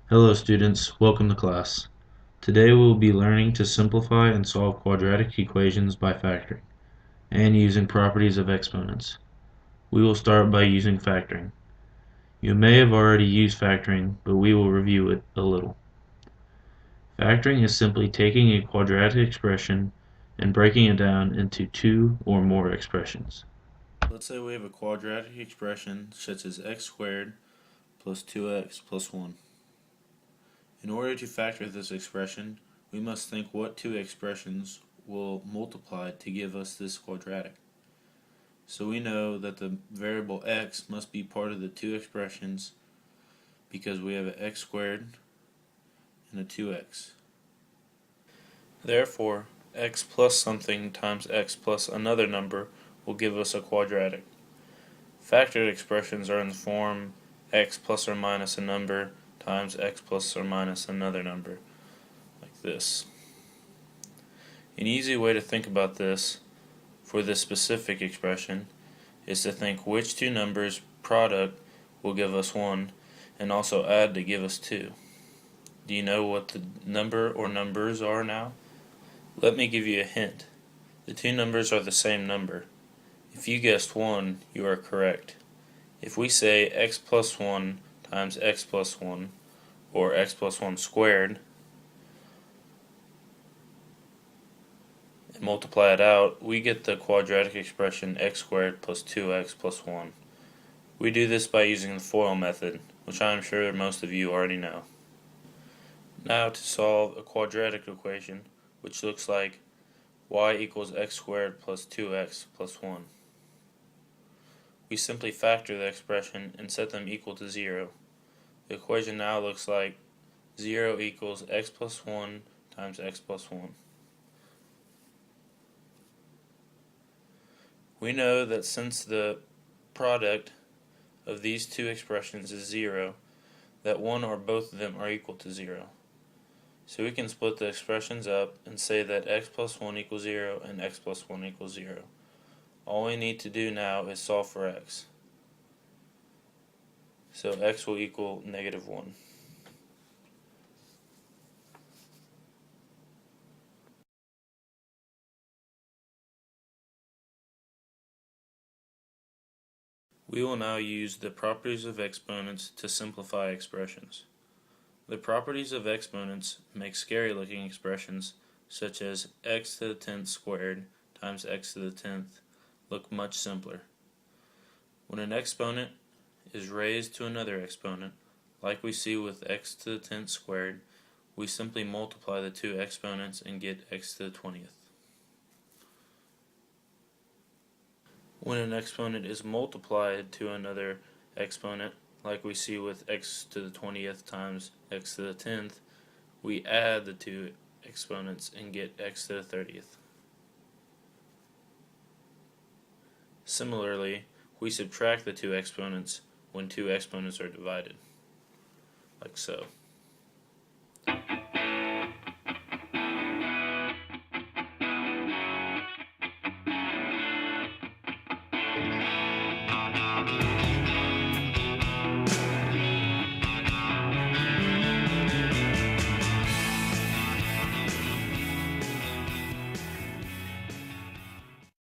Hello students, welcome to class. Today we will be learning to simplify and solve quadratic equations by factoring, and using properties of exponents. We will start by using factoring. You may have already used factoring, but we will review it a little. Factoring is simply taking a quadratic expression and breaking it down into two or more expressions. Let's say we have a quadratic expression such as x squared plus 2x plus 1. In order to factor this expression, we must think what two expressions will multiply to give us this quadratic. So we know that the variable x must be part of the two expressions because we have an x squared and a 2x. Therefore, x plus something times x plus another number will give us a quadratic. Factored expressions are in the form x plus or minus a number times x plus or minus another number, like this. An easy way to think about this for this specific expression is to think which two numbers product will give us 1 and also add to give us 2. Do you know what the number or numbers are now? Let me give you a hint. The two numbers are the same number. If you guessed 1, you are correct. If we say x plus 1 times x plus 1, or x plus 1 squared, and multiply it out, we get the quadratic expression x squared plus 2x plus 1. We do this by using the FOIL method, which I am sure most of you already know. Now to solve a quadratic equation, which looks like y equals x squared plus 2x plus 1. We simply factor the expression and set them equal to 0. The equation now looks like 0 equals x plus 1 times x plus 1. We know that since the product of these two expressions is 0, that one or both of them are equal to 0. So we can split the expressions up and say that x plus 1 equals 0 and x plus 1 equals 0. All we need to do now is solve for x. So x will equal negative 1. We will now use the properties of exponents to simplify expressions. The properties of exponents make scary looking expressions such as x to the 10th squared times x to the 10th look much simpler. When an exponent is raised to another exponent, like we see with x to the 10th squared, we simply multiply the two exponents and get x to the 20th. When an exponent is multiplied to another exponent, like we see with x to the 20th times x to the 10th, we add the two exponents and get x to the 30th. Similarly, we subtract the two exponents when two exponents are divided, like so.